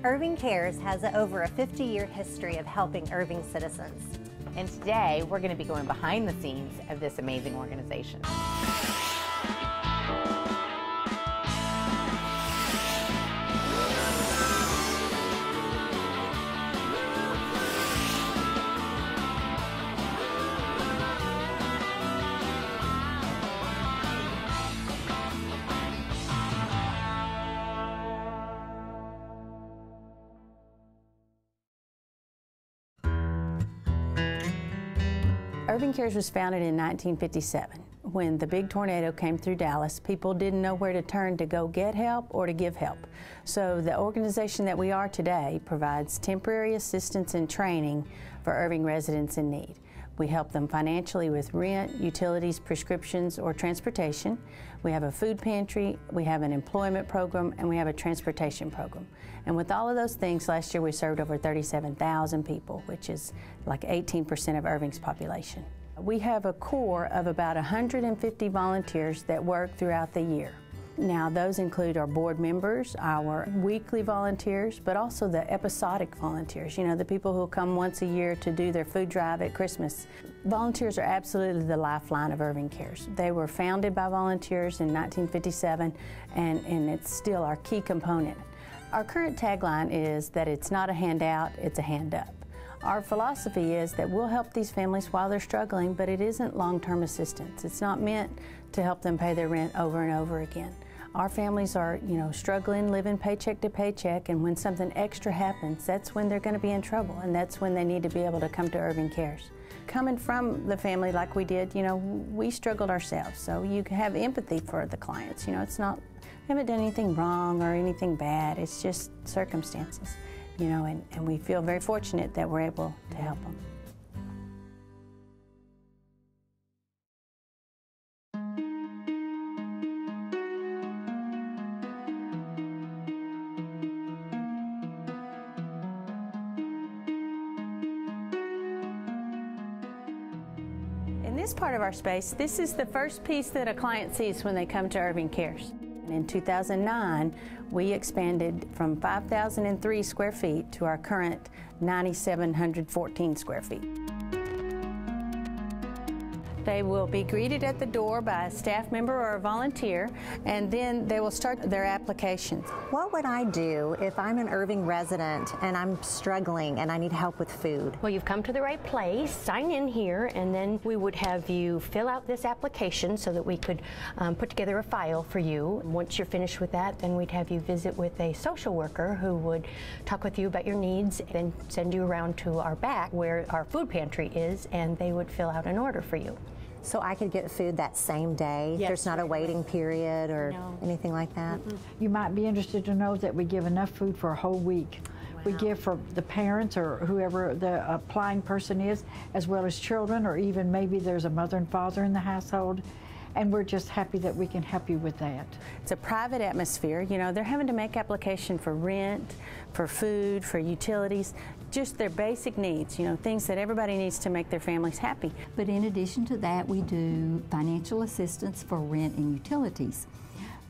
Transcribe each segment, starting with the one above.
Irving Cares has over a 50-year history of helping Irving citizens. And today, we're going to be going behind the scenes of this amazing organization. Irving Cares was founded in 1957. When the big tornado came through Dallas, people didn't know where to turn to go get help or to give help. So the organization that we are today provides temporary assistance and training for Irving residents in need. We help them financially with rent, utilities, prescriptions, or transportation. We have a food pantry, we have an employment program, and we have a transportation program. And with all of those things, last year we served over 37,000 people, which is like 18% of Irving's population. We have a core of about 150 volunteers that work throughout the year. Now, those include our board members, our weekly volunteers, but also the episodic volunteers, you know, the people who come once a year to do their food drive at Christmas. Volunteers are absolutely the lifeline of Irving Cares. They were founded by volunteers in 1957, and it's still our key component. Our current tagline is that it's not a handout, it's a hand up. Our philosophy is that we'll help these families while they're struggling, but it isn't long-term assistance. It's not meant to help them pay their rent over and over again. Our families are, you know, struggling, living paycheck to paycheck, and when something extra happens, that's when they're going to be in trouble, and that's when they need to be able to come to Irving Cares. Coming from the family like we did, you know, we struggled ourselves, so you can have empathy for the clients. You know, it's not, we haven't done anything wrong or anything bad, it's just circumstances, you know, and we feel very fortunate that we're able to help them. In this part of our space, this is the first piece that a client sees when they come to Irving Cares. And in 2009, we expanded from 5,003 square feet to our current 9,714 square feet. They will be greeted at the door by a staff member or a volunteer, and then they will start their applications. What would I do if I'm an Irving resident and I'm struggling and I need help with food? Well, you've come to the right place. Sign in here, and then we would have you fill out this application so that we could put together a file for you. Once you're finished with that, then we'd have you visit with a social worker who would talk with you about your needs, then send you around to our back where our food pantry is, and they would fill out an order for you. So I could get food that same day? Yes. There's not a waiting period or anything like that? You might be interested to know that we give enough food for a whole week. Wow. We give for the parents or whoever the applying person is, as well as children, or even maybe there's a mother and father in the household. And we're just happy that we can help you with that. It's a private atmosphere. You know, they're having to make application for rent, for food, for utilities, just their basic needs, you know, things that everybody needs to make their families happy. But in addition to that, we do financial assistance for rent and utilities.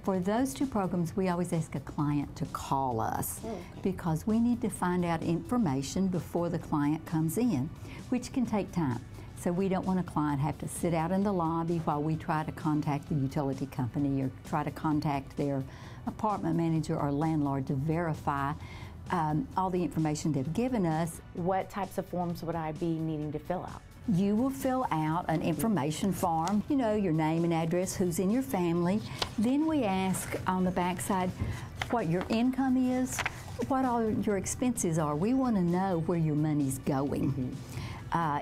For those two programs, we always ask a client to call us because we need to find out information before the client comes in, which can take time. So we don't want a client have to sit out in the lobby while we try to contact the utility company or try to contact their apartment manager or landlord to verify all the information they've given us. What types of forms would I be needing to fill out? You will fill out an information form, you know, your name and address, who's in your family. Then we ask on the back side what your income is, what all your expenses are. We want to know where your money's going.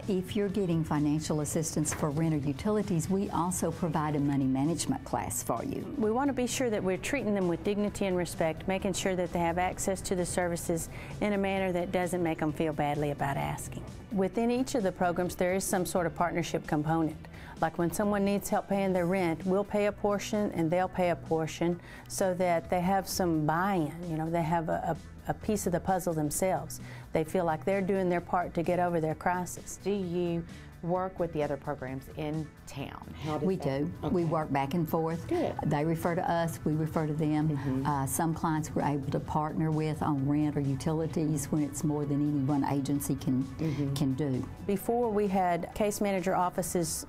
If you're getting financial assistance for rent or utilities, we also provide a money management class for you. We want to be sure that we're treating them with dignity and respect, making sure that they have access to the services in a manner that doesn't make them feel badly about asking. Within each of the programs, there is some sort of partnership component. Like when someone needs help paying their rent, we'll pay a portion and they'll pay a portion so that they have some buy-in. You know, they have a piece of the puzzle themselves. They feel like they're doing their part to get over their crisis. Do you work with the other programs in town? We do. Okay. We work back and forth. Good. They refer to us, we refer to them. Some clients we're able to partner with on rent or utilities when it's more than any one agency can do. Before, we had case manager offices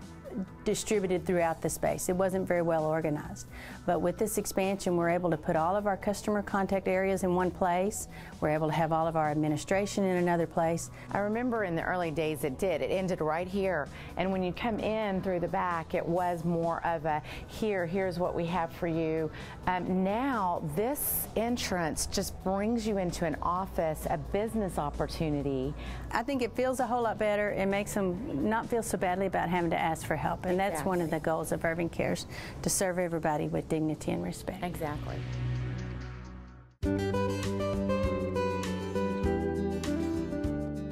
distributed throughout the space. It wasn't very well organized. But with this expansion, we're able to put all of our customer contact areas in one place. We're able to have all of our administration in another place. I remember in the early days it did. It ended right here. And when you come in through the back, it was more of a here's what we have for you. Now this entrance just brings you into an office, a business opportunity. I think it feels a whole lot better. It makes them not feel so badly about having to ask for help. And that's one of the goals of Irving Cares, to serve everybody with dignity and respect. Exactly.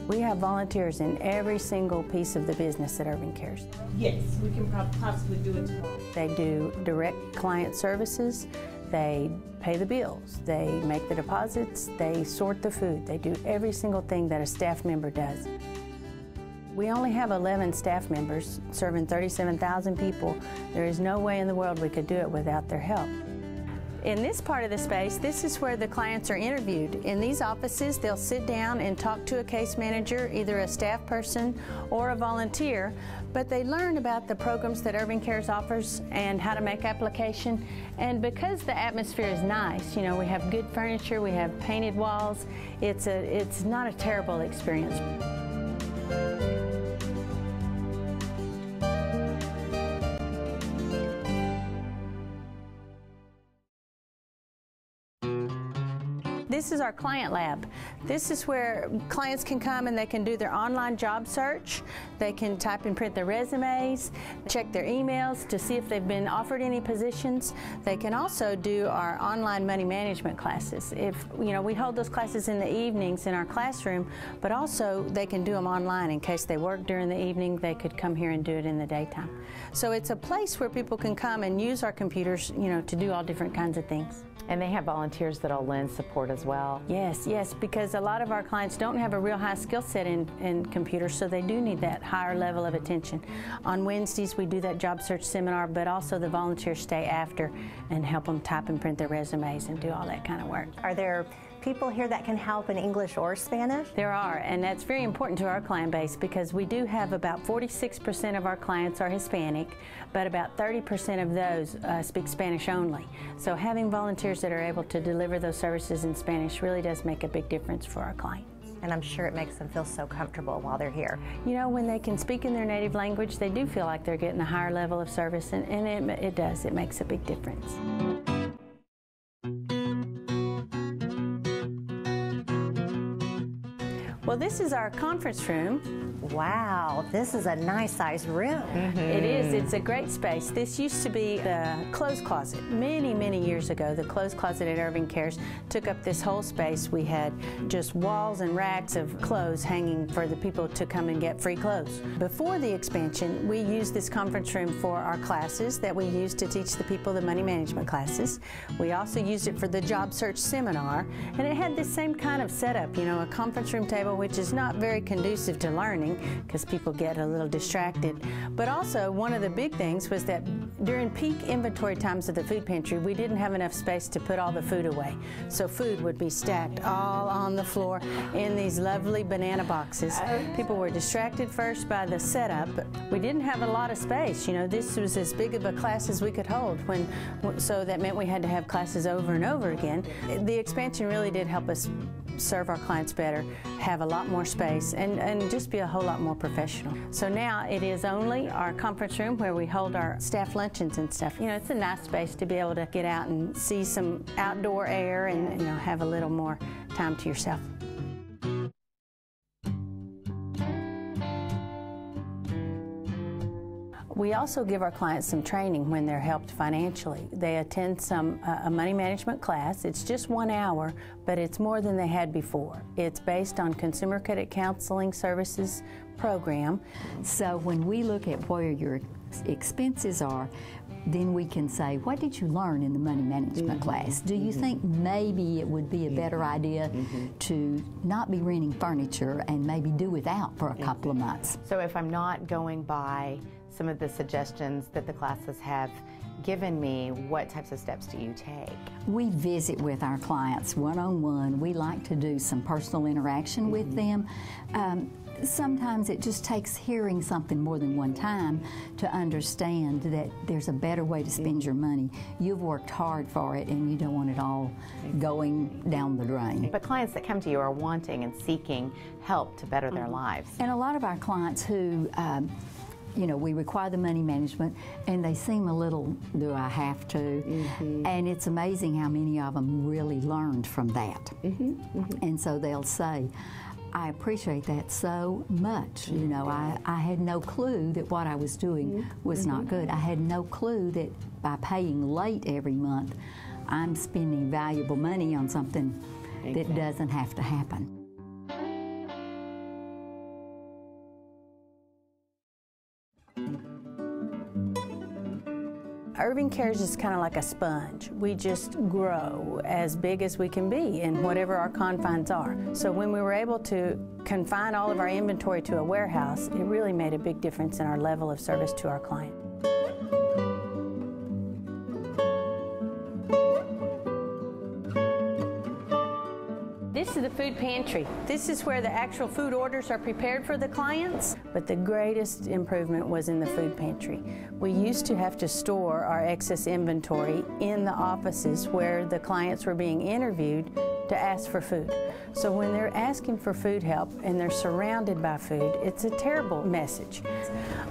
We have volunteers in every single piece of the business at Irving Cares. Yes, we can possibly do it tomorrow. They do direct client services, they pay the bills, they make the deposits, they sort the food, they do every single thing that a staff member does. We only have 11 staff members serving 37,000 people. There is no way in the world we could do it without their help. In this part of the space, this is where the clients are interviewed. In these offices, they'll sit down and talk to a case manager, either a staff person or a volunteer, but they learn about the programs that Irving Cares offers and how to make application. And because the atmosphere is nice, you know, we have good furniture, we have painted walls, it's not a terrible experience. This is our client lab. This is where clients can come and they can do their online job search. They can type and print their resumes, check their emails to see if they've been offered any positions. They can also do our online money management classes. We hold those classes in the evenings in our classroom, but also they can do them online in case they work during the evening. They could come here and do it in the daytime. So it's a place where people can come and use our computers, to do all different kinds of things. And they have volunteers that'll lend support as well. Yes, because a lot of our clients don't have a real high skill set in computers, so they do need that higher level of attention. On Wednesdays, we do that job search seminar, but also the volunteers stay after and help them type and print their resumes and do all that kind of work. Are there people here that can help in English or Spanish? There are, and that's very important to our client base because we do have about 46% of our clients are Hispanic, but about 30% of those speak Spanish only. So having volunteers that are able to deliver those services in Spanish really does make a big difference for our clients. And I'm sure it makes them feel so comfortable while they're here. When they can speak in their native language, they do feel like they're getting a higher level of service, and it does. It makes a big difference. Well, this is our conference room. Wow, this is a nice sized room. It is. It's a great space. This used to be the clothes closet. Many, many years ago, the clothes closet at Irving Cares took up this whole space. We had just walls and racks of clothes hanging for the people to come and get free clothes. Before the expansion, we used this conference room for our classes that we used to teach the people the money management classes. We also used it for the job search seminar, and it had this same kind of setup, a conference room table, which is not very conducive to learning because people get a little distracted. But also, one of the big things was that during peak inventory times of the food pantry, we didn't have enough space to put all the food away. So food would be stacked all on the floor in these lovely banana boxes. People were distracted first by the setup. We didn't have a lot of space. This was as big of a class as we could hold, so that meant we had to have classes over and over again. The expansion really did help us serve our clients better, have a lot more space, and just be a whole lot more professional. So now it is only our conference room where we hold our staff luncheons and stuff. It's a nice space to be able to get out and see some outdoor air and have a little more time to yourself. We also give our clients some training when they're helped financially. They attend a money management class. It's just 1 hour, but it's more than they had before. It's based on Consumer Credit Counseling Services program. So when we look at where your expenses are, then we can say, what did you learn in the money management class? Do you think maybe it would be a better idea to not be renting furniture and maybe do without for a couple of months? So if I'm not going by some of the suggestions that the classes have given me, what types of steps do you take? We visit with our clients one-on-one. We like to do some personal interaction with them. Sometimes it just takes hearing something more than one time to understand that there's a better way to spend your money. You've worked hard for it and you don't want it all going down the drain. But clients that come to you are wanting and seeking help to better their lives. And a lot of our clients who you know, we require the money management, and they seem a little, do I have to? And it's amazing how many of them really learned from that. And so they'll say, I appreciate that so much. You know, I had no clue that what I was doing was not good. I had no clue that by paying late every month, I'm spending valuable money on something that doesn't have to happen. Irving Cares is kind of like a sponge. We just grow as big as we can be in whatever our confines are. So when we were able to confine all of our inventory to a warehouse, it really made a big difference in our level of service to our client. This is the food pantry. This is where the actual food orders are prepared for the clients. But the greatest improvement was in the food pantry. We used to have to store our excess inventory in the offices where the clients were being interviewed to ask for food. So when they're asking for food help and they're surrounded by food, it's a terrible message.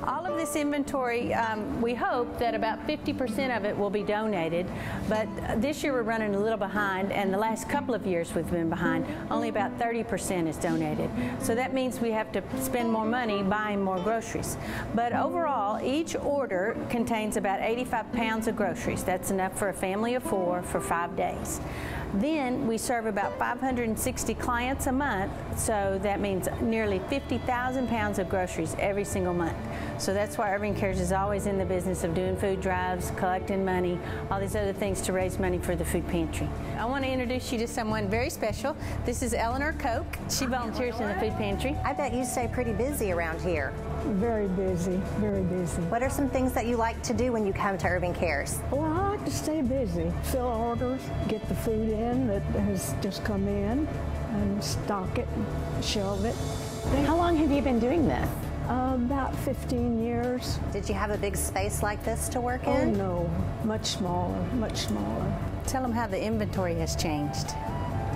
All of this inventory, we hope that about 50% of it will be donated, but this year we're running a little behind, and the last couple of years we've been behind. Only about 30% is donated. So that means we have to spend more money buying more groceries. But overall, each order contains about 85 pounds of groceries. That's enough for a family of 4 for 5 days. Then we serve about 560 clients a month, so that means nearly 50,000 pounds of groceries every single month. So that's why Irving Cares is always in the business of doing food drives, collecting money, all these other things to raise money for the food pantry. I want to introduce you to someone very special. This is Eleanor Koch. She volunteers in the food pantry. I bet you stay pretty busy around here. Very busy, very busy. What are some things that you like to do when you come to Irving Cares? Well, I like to stay busy, fill orders, get the food in that has just come in, and stock it, shelve it. How long have you been doing this? About 15 years. Did you have a big space like this to work Oh in? no, much smaller, much smaller. Tell them how the inventory has changed.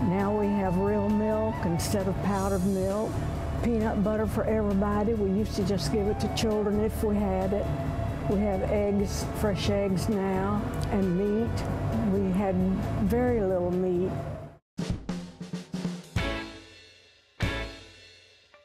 Now we have real milk instead of powdered milk. Peanut butter for everybody. We used to just give it to children if we had it. We have eggs, fresh eggs now, and meat. We had very little meat.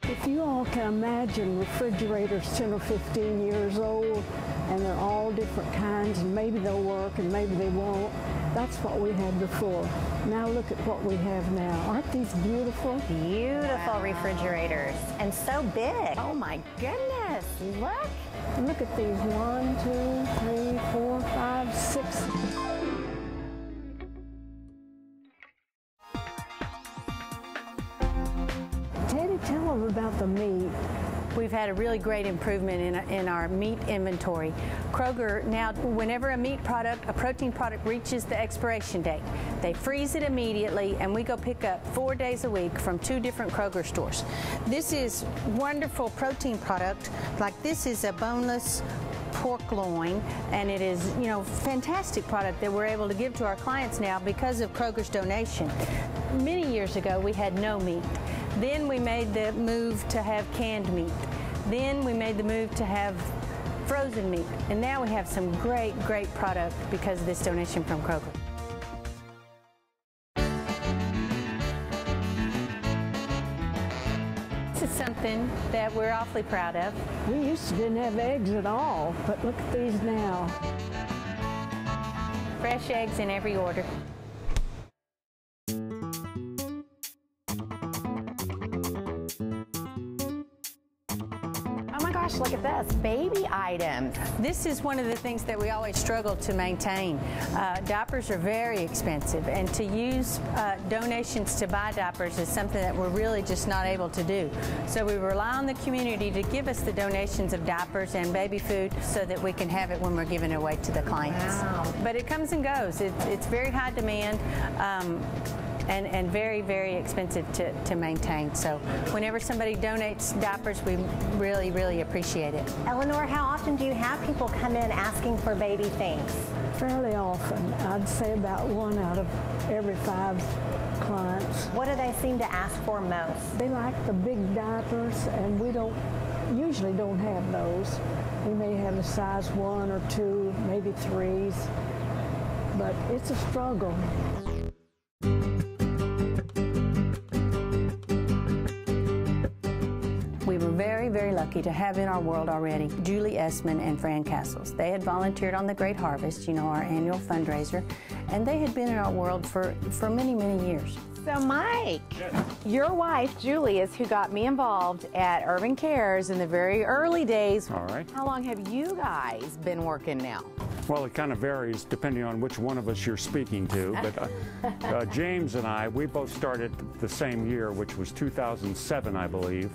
If you all can imagine refrigerators 10 or 15 years old, and they're all different kinds, and maybe they'll work and maybe they won't. That's what we had before. Now look at what we have now. Aren't these beautiful? Beautiful refrigerators, and so big. Oh my goodness, look. Look at these, 1, 2, 3, 4, 5, 6. Teddy, tell them about the meat. We've had a really great improvement in our meat inventory. Kroger now, whenever a meat product, a protein product reaches the expiration date, they freeze it immediately, and we go pick up 4 days a week from 2 different Kroger stores. This is wonderful protein product. Like this is a boneless pork loin, and it is, you know, fantastic product that we're able to give to our clients now because of Kroger's donation. Many years ago, we had no meat. Then we made the move to have canned meat. Then we made the move to have frozen meat. And now we have some great, great product because of this donation from Kroger. This is something that we're awfully proud of. We used to didn't have eggs at all, but look at these now. Fresh eggs in every order. Oh my gosh, look at this. Baby items. This is one of the things that we always struggle to maintain. Diapers are very expensive, and to use donations to buy diapers is something that we're really just not able to do. So we rely on the community to give us the donations of diapers and baby food so that we can have it when we're giving it away to the clients. Wow. But it comes and goes. It's very high demand. And very, very expensive to maintain. So whenever somebody donates diapers, we really, really appreciate it. Eleanor, how often do you have people come in asking for baby things? Fairly often. I'd say about 1 out of every 5 clients. What do they seem to ask for most? They like the big diapers, and we usually don't have those. We may have a size 1 or 2, maybe 3s, but it's a struggle. We were very, very lucky to have in our world already Julie Essman and Fran Castles. They had volunteered on the Great Harvest, you know, our annual fundraiser, and they had been in our world for many, many years. So Mike, your wife, Julie, is who got me involved at Irving Cares in the very early days. All right. How long have you guys been working now? Well, it kind of varies depending on which one of us you're speaking to, but James and I, we both started the same year, which was 2007, I believe.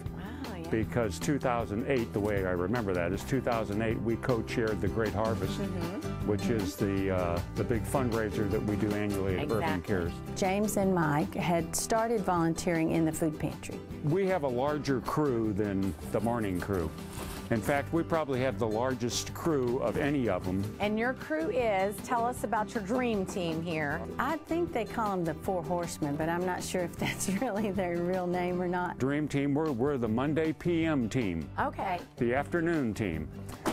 Because 2008, the way I remember that, is 2008 we co-chaired the Great Harvest, which is the big fundraiser that we do annually at Irving Cares. James and Mike had started volunteering in the food pantry. We have a larger crew than the morning crew. In fact, we probably have the largest crew of any of them. And your crew is, tell us about your dream team here. I think they call them the 4 Horsemen, but I'm not sure if that's really their real name or not. Dream team, we're the Monday PM team. Okay. The afternoon team.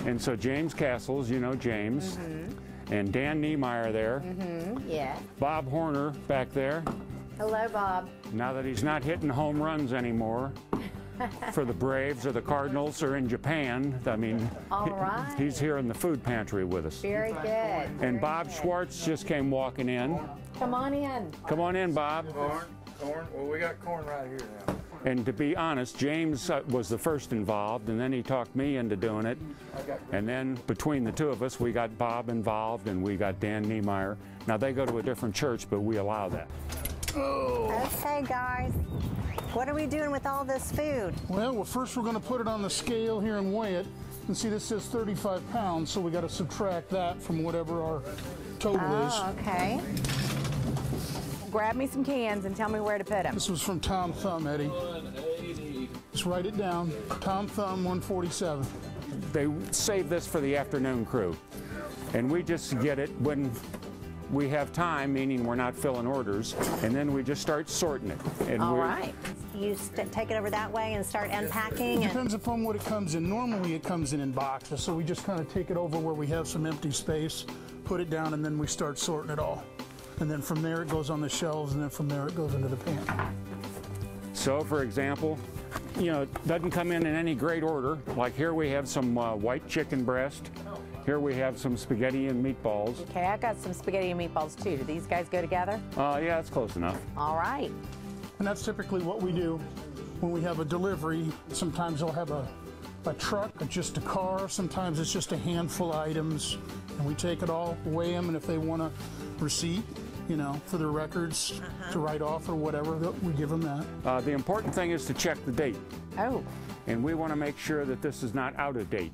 And so James Castles, you know James, and Dan Niemeyer there. Yeah. Bob Horner back there. Hello, Bob. Now that he's not hitting home runs anymore for the Braves or the Cardinals or in Japan, I mean, all right. He's here in the food pantry with us. Very good. And Bob Schwartz just came walking in. Come on in. Come on in, Bob. Corn. Well, we got corn right here now. And to be honest, James was the first involved, and then he talked me into doing it. And then between the two of us, we got Bob involved, and we got Dan Niemeyer. Now, they go to a different church, but we allow that. Oh. Okay, guys. What are we doing with all this food? Well, first we're going to put it on the scale here and weigh it. And see, this says 35 pounds, so we got to subtract that from whatever our total is. Oh, okay. Grab me some cans and tell me where to put them. This was from Tom Thumb, Eddie. Just write it down. Tom Thumb, 147. They save this for the afternoon crew. And we just get it when we have time, meaning we're not filling orders, and then we just start sorting it. And all right. You take it over that way and start unpacking? It depends upon what it comes in. Normally it comes in boxes, so we just kind of take it over where we have some empty space, put it down, and then we start sorting it all. And then from there it goes on the shelves, and then from there it goes into the pantry. So, for example, you know, it doesn't come in any great order. Like here we have some white chicken breast. Here we have some spaghetti and meatballs. Okay, I got some spaghetti and meatballs too. Do these guys go together? Yeah, it's close enough. All right. And that's typically what we do when we have a delivery. Sometimes they'll have a truck or just a car. Sometimes it's just a handful of items. And we take it all, weigh them, and if they want a receipt, you know, for their records to write off or whatever, we give them that. The important thing is to check the date. Oh. And we want to make sure that this is not out of date.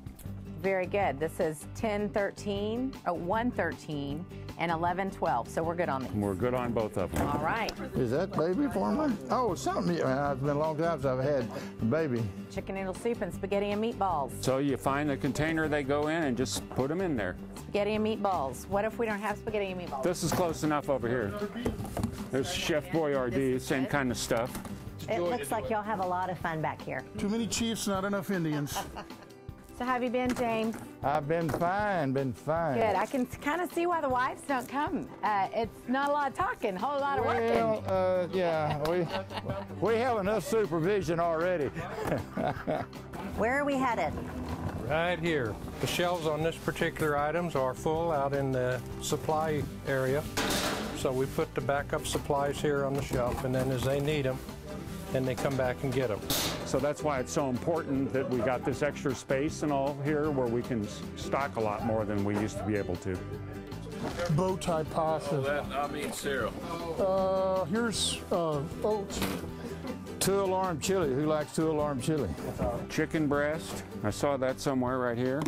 Very good. This is 10/13, 1/13, and 11/12. So we're good on these. We're good on both of them. All right. Is that baby formula? Oh, something. It's been a long time since I've had a baby. Chicken noodle soup and spaghetti and meatballs. So you find the container they go in and just put them in there. Spaghetti and meatballs. What if we don't have spaghetti and meatballs? This is close enough over here. There's Chef Boyardee, same kind of stuff. It looks like y'all have a lot of fun back here. Too many chiefs, not enough Indians. So how have you been, James? I've been fine, Good. I can kind of see why the wives don't come. It's not a lot of talking, a whole lot of working. Well, yeah, we have enough supervision already. Where are we headed? Right here. The shelves on this particular items are full out in the supply area. So we put the backup supplies here on the shelf, and then as they need them, and they come back and get them. So that's why it's so important that we got this extra space and all here where we can stock a lot more than we used to be able to. Bow tie pasta. I mean cereal. Here's oats. Two-alarm chili. Who likes two-alarm chili? Chicken breast. I saw that somewhere right here.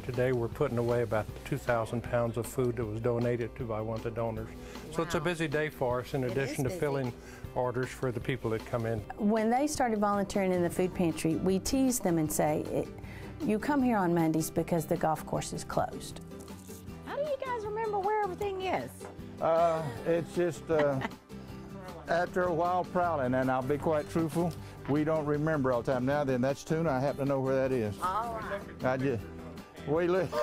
Today we're putting away about 2,000 pounds of food that was donated to by one of the donors. So it's a busy day for us in addition to filling orders for the people that come in. When they started volunteering in the food pantry, we tease them and say, you come here on Mondays because the golf course is closed. How do you guys remember where everything is? It's just after a while prowling, and I'll be quite truthful, we don't remember all the time. Now then, that's tuna. I happen to know where that is. All right. I just, we live.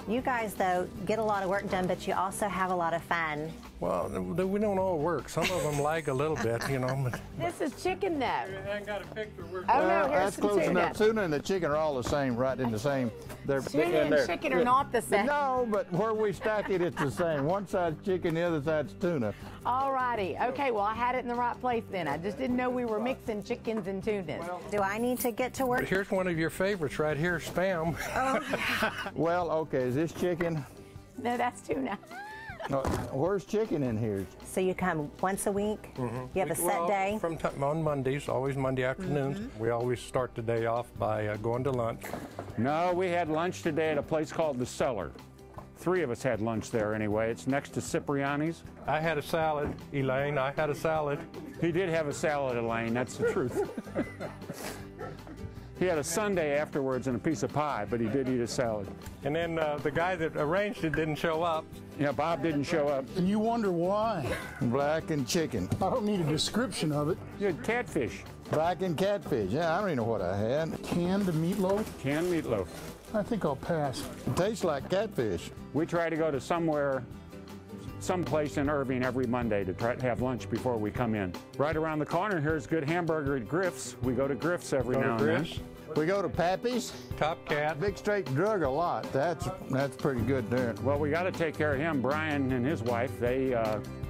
You guys, though, get a lot of work done, but you also have a lot of fun. Well, we don't all work. Some of them lag a little bit, you know. But This is chicken though. I ain't got a picture. Oh no, here's that's some close tuna. enough. Tuna and the chicken are all the same, right in the same. They're Tuna in and there. chicken are not the same. No, but where we stack it, it's the same. One side's chicken, the other side's tuna. All righty. Okay, well, I had it in the right place then. I just didn't know we were mixing chickens and tunas. Do I need to get to work? here's one of your favorites right here, Spam. Well, okay, is this chicken? No, that's tuna. Where's chicken in here? So you come once a week? You have a set day? On Mondays, always Monday afternoons. We always start the day off by going to lunch. No, we had lunch today at a place called The Cellar. 3 of us had lunch there anyway. It's next to Cipriani's. I had a salad, Elaine. I had a salad. He did have a salad, Elaine. That's the truth. He had a sundae afterwards and a piece of pie, but he did eat a salad. And then the guy that arranged it didn't show up. Yeah, Bob didn't show up. And you wonder why. Black and chicken. I don't need a description of it. You had catfish. Black and catfish. Yeah, I don't even know what I had. Canned meatloaf. Canned meatloaf. I think I'll pass. It tastes like catfish. We try to go to someplace in Irving every Monday to try to have lunch before we come in. Right around the corner here's good hamburger at Griff's. We go to Griff's every now and then. We go to Pappy's. Top Cat. Big Straight Drug a lot. That's pretty good there. Well, we got to take care of him. Brian and his wife, they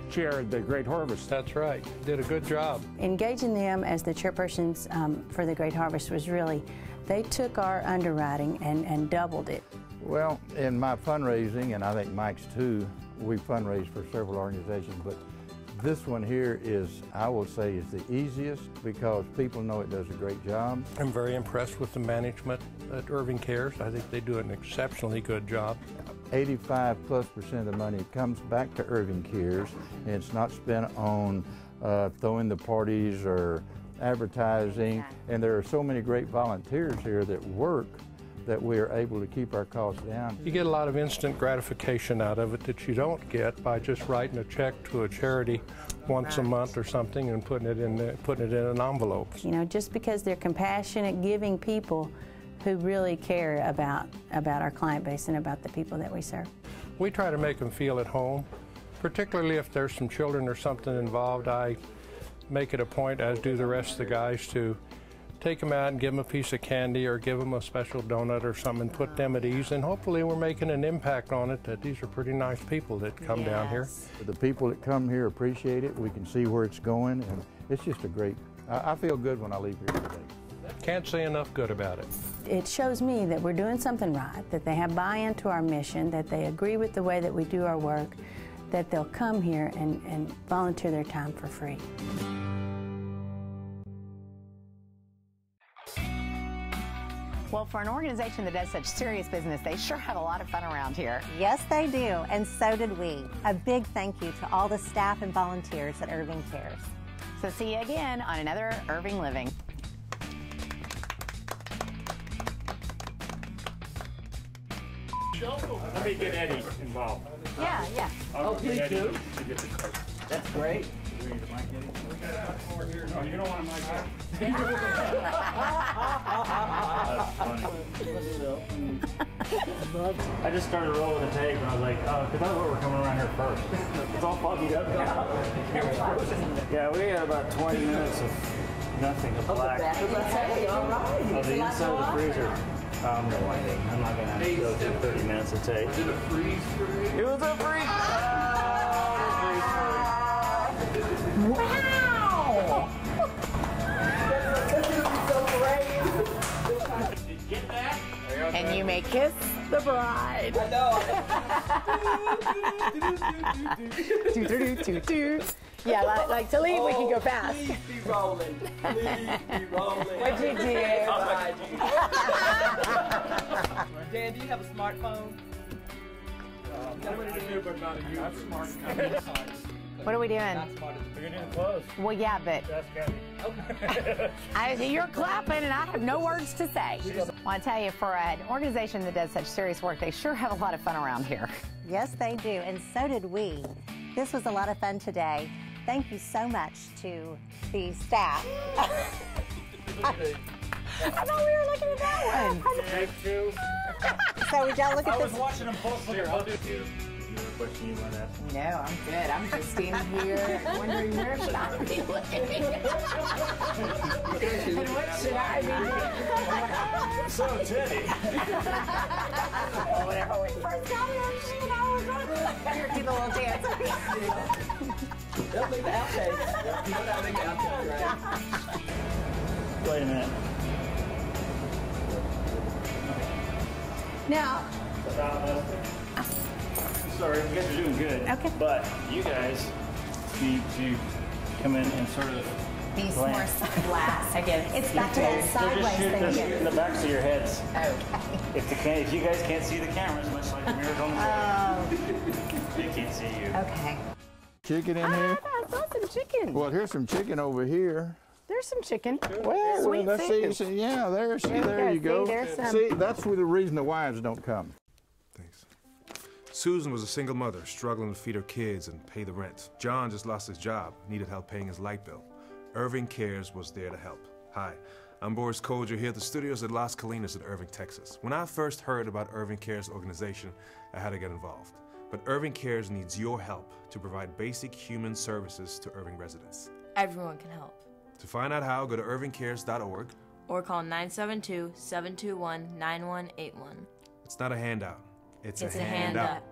chaired the Great Harvest. That's right. Did a good job. Engaging them as the chairpersons for the Great Harvest was really, they took our underwriting and doubled it. Well, in my fundraising, and I think Mike's too, we fundraise for several organizations, but this one here is, I will say, is the easiest because people know it does a great job. I'm very impressed with the management at Irving Cares. I think they do an exceptionally good job. 85+% of the money comes back to Irving Cares, and it's not spent on throwing the parties or advertising. And there are so many great volunteers here that work that we are able to keep our costs down. You get a lot of instant gratification out of it that you don't get by just writing a check to a charity once a month or something and putting it in an envelope. You know, just because they're compassionate, giving people who really care about our client base and about the people that we serve. We try to make them feel at home, particularly if there's some children or something involved. I make it a point, as do the rest of the guys, to take them out and give them a piece of candy or give them a special donut or something and put them at ease. And hopefully we're making an impact on it, that these are pretty nice people that come down here. The people that come here appreciate it. We can see where it's going, and it's just a great, I feel good when I leave here today. Can't say enough good about it. It shows me that we're doing something right, that they have buy-in to our mission, that they agree with the way that we do our work, that they'll come here and volunteer their time for free. Well, for an organization that does such serious business, they sure have a lot of fun around here. Yes, they do, and so did we. A big thank you to all the staff and volunteers at Irving Cares. So see you again on another Irving Living. Let me get Eddie involved. Yeah. Oh, please do. That's great. Oh, you don't want to mic that? I just started rolling the tape and I was like, oh, because I thought we were coming around here first. It's all foggy up now. Yeah, we had about 20 minutes of nothing but black. All right. Oh, the inside of the freezer. I'm not going to go through 30 minutes of tape. Was it a freeze free? It was a freeze. Wow! Get that? And you may kiss the bride. I know. Yeah, like to leave, we can go fast. Please be rolling. Please be rolling. What'd you do? Dan, do you have a smartphone? But not a smart. What are we doing? We're gonna do the close. Well, yeah, but That's you're clapping and I have no words to say. Well, I tell you, for an organization that does such serious work, they sure have a lot of fun around here. Yes, they do, and so did we. This was a lot of fun today. Thank you so much to the staff. I thought we were looking at that one. Take two. So we gotta look at I was this. watching them both. Here, I'll do two. You have a question you want to ask? No, I'm good. I'm just standing here wondering where should I be looking? And what should I be? So, Teddy. Whenever we first got here, I was here, do the little dance. They'll make the outtakes. You know how to make the outtakes, right? Wait a minute. Now, sorry, you guys are doing good. Okay. But you guys need to come in and sort of be more glance. flat. I get it. It's back to that sideways thing this again. in the backs of your heads. Okay. If you guys can't see the cameras, much like the mirrors on the side, they can't see you. Okay. Chicken in here? I saw some chicken. Well, here's some chicken over here. There's some chicken. Well, Sweet let's chicken. see. Yeah, there you go. go. See, there's some. See, that's where the reason the wives don't come. Thanks. Susan was a single mother struggling to feed her kids and pay the rent. John just lost his job, needed help paying his light bill. Irving Cares was there to help. Hi, I'm Boris Koger here at the studios at Las Colinas in Irving, Texas. When I first heard about Irving Cares organization, I had to get involved. But Irving Cares needs your help to provide basic human services to Irving residents. Everyone can help. To find out how, go to irvingcares.org. Or call 972-721-9181. It's not a handout. It's a handout.